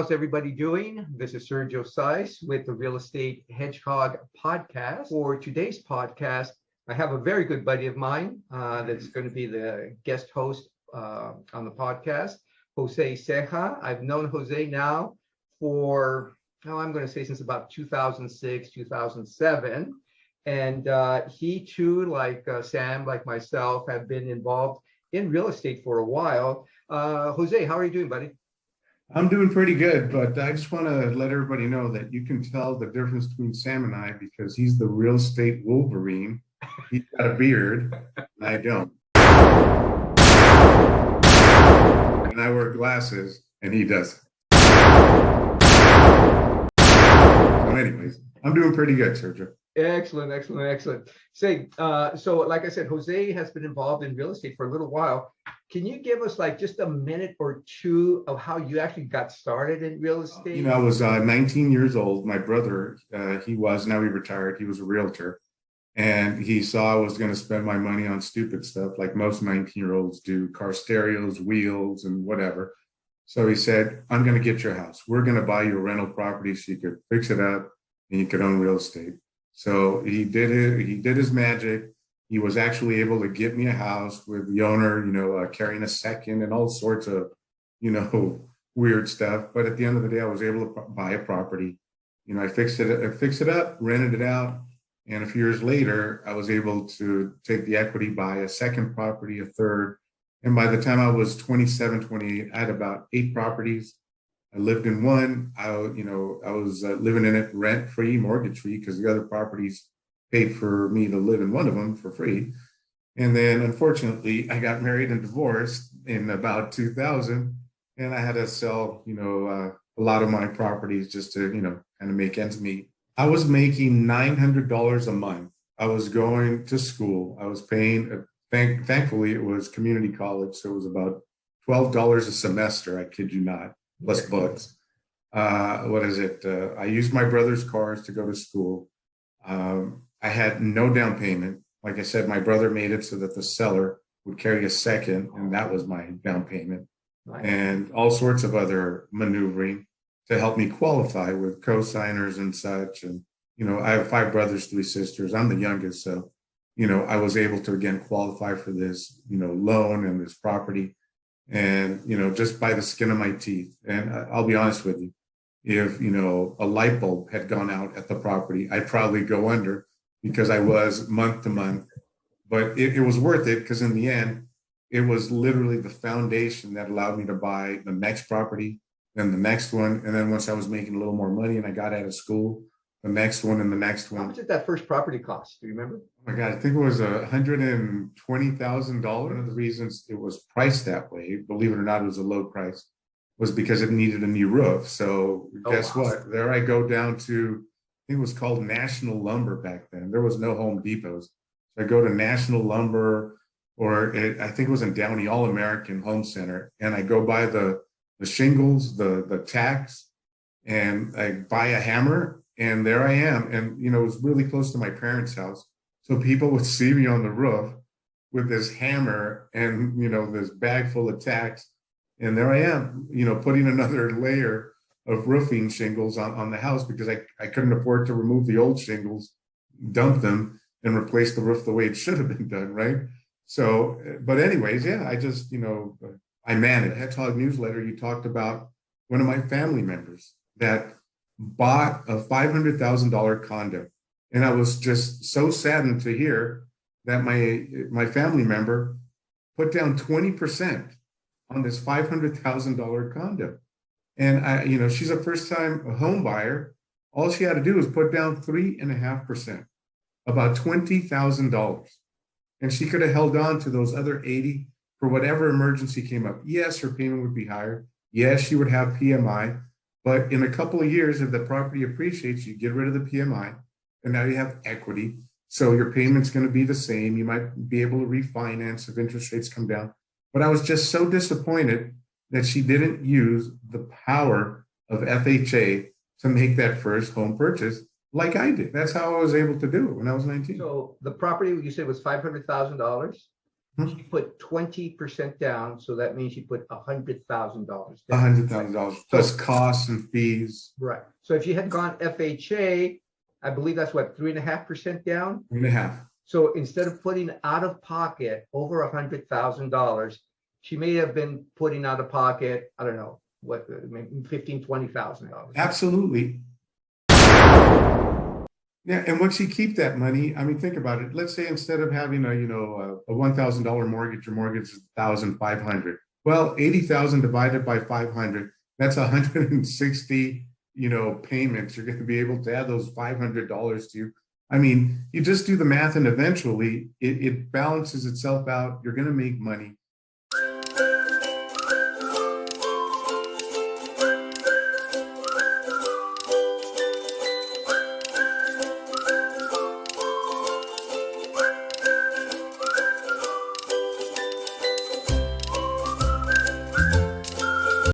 how's everybody doing? This is Sergio Sais with the Real Estate Hedgehog podcast. For today's podcast, I have a very good buddy of mine that's going to be the guest host on the podcast, Jose Ceja. I've known Jose now for, I'm going to say since about 2006, 2007. And he too, like Sam, like myself, have been involved in real estate for a while. Jose, how are you doing, buddy? I'm doing pretty good, but I just want to let everybody know that you can tell the difference between Sam and I because he's the real estate Wolverine. He's got a beard, and I don't. And I wear glasses, and he doesn't. So anyways, I'm doing pretty good, Sergio. Excellent. Say, so like I said, Jose has been involved in real estate for a little while. Can you give us like just a minute or two of how you actually got started in real estate? I was 19 years old. My brother, now he retired. He was a realtor. And he saw I was going to spend my money on stupid stuff like most 19-year-olds do, car stereos, wheels, and whatever. So he said, I'm going to get your house. We're going to buy you a rental property so you could fix it up and you could own real estate. So he did it. He did his magic. He was actually able to get me a house with the owner, carrying a second and all sorts of, weird stuff. But at the end of the day, I was able to buy a property. I fixed it up, rented it out. And a few years later, I was able to take the equity, buy a second property, a third. And by the time I was 27, 28, I had about 8 properties. I lived in one. I was living in it rent-free, mortgage-free, because the other properties paid for me to live in one of them for free. And then, unfortunately, I got married and divorced in about 2000, and I had to sell, a lot of my properties just to, kind of make ends meet. I was making $900 a month. I was going to school. I was paying, thankfully, it was community college, so it was about $12 a semester, I kid you not, plus books. I used my brother's cars to go to school. I had no down payment. Like I said, my brother made it so that the seller would carry a second, and that was my down payment. Nice. And all sorts of other maneuvering to help me qualify with co-signers and such. And, I have 5 brothers, 3 sisters. I'm the youngest. So, I was able to, again, qualify for this, loan and this property and, just by the skin of my teeth. And I'll be honest with you, if, a light bulb had gone out at the property, I'd probably go under because I was month to month. But it was worth it because in the end, it was literally the foundation that allowed me to buy the next property, then the next one. And then once I was making a little more money and I got out of school, the next one and the next one. How much did that first property cost? Do you remember? Oh my God, I think it was $120,000. One of the reasons it was priced that way, believe it or not, it was a low price, was because it needed a new roof. So guess what? There I go down to, I think it was called National Lumber back then. There was no Home Depots. So I go to National Lumber, I think it was in Downey, All American Home Center. And I go buy the shingles, the tacks, and I buy a hammer. And there I am. And, it was really close to my parents' house. So people would see me on the roof with this hammer and, this bag full of tacks. And there I am, putting another layer of roofing shingles on the house because I couldn't afford to remove the old shingles, dump them, and replace the roof the way it should have been done, right? So, but anyways, yeah, I just, I managed. Hedgehog newsletter, you talked about one of my family members that bought a $500,000 condo. And I was just so saddened to hear that my family member put down 20% on this $500,000 condo. And she's a first-time home buyer. All she had to do was put down 3.5%, about $20,000. And she could have held on to those other 80 for whatever emergency came up. Yes, her payment would be higher. Yes, she would have PMI. But in a couple of years, if the property appreciates, you get rid of the PMI, and now you have equity. So your payment's going to be the same. You might be able to refinance if interest rates come down. But I was just so disappointed that she didn't use the power of FHA to make that first home purchase like I did. That's how I was able to do it when I was 19. So the property you said was $500,000? She put 20% down, so that means she put $100,000 down. $100,000 plus costs and fees. Right. So if you had gone FHA, I believe that's what, 3.5% down? 3.5. So instead of putting out of pocket over $100,000, she may have been putting out of pocket, I don't know, what, maybe $15,000, $20,000. Absolutely. Yeah, and once you keep that money, I mean, think about it. Let's say instead of having a $1,000 mortgage, your mortgage is $1,500. Well, 80,000 divided by 500, that's 160, payments. You're going to be able to add those $500 to you. I mean, you just do the math, and eventually it balances itself out. You're going to make money.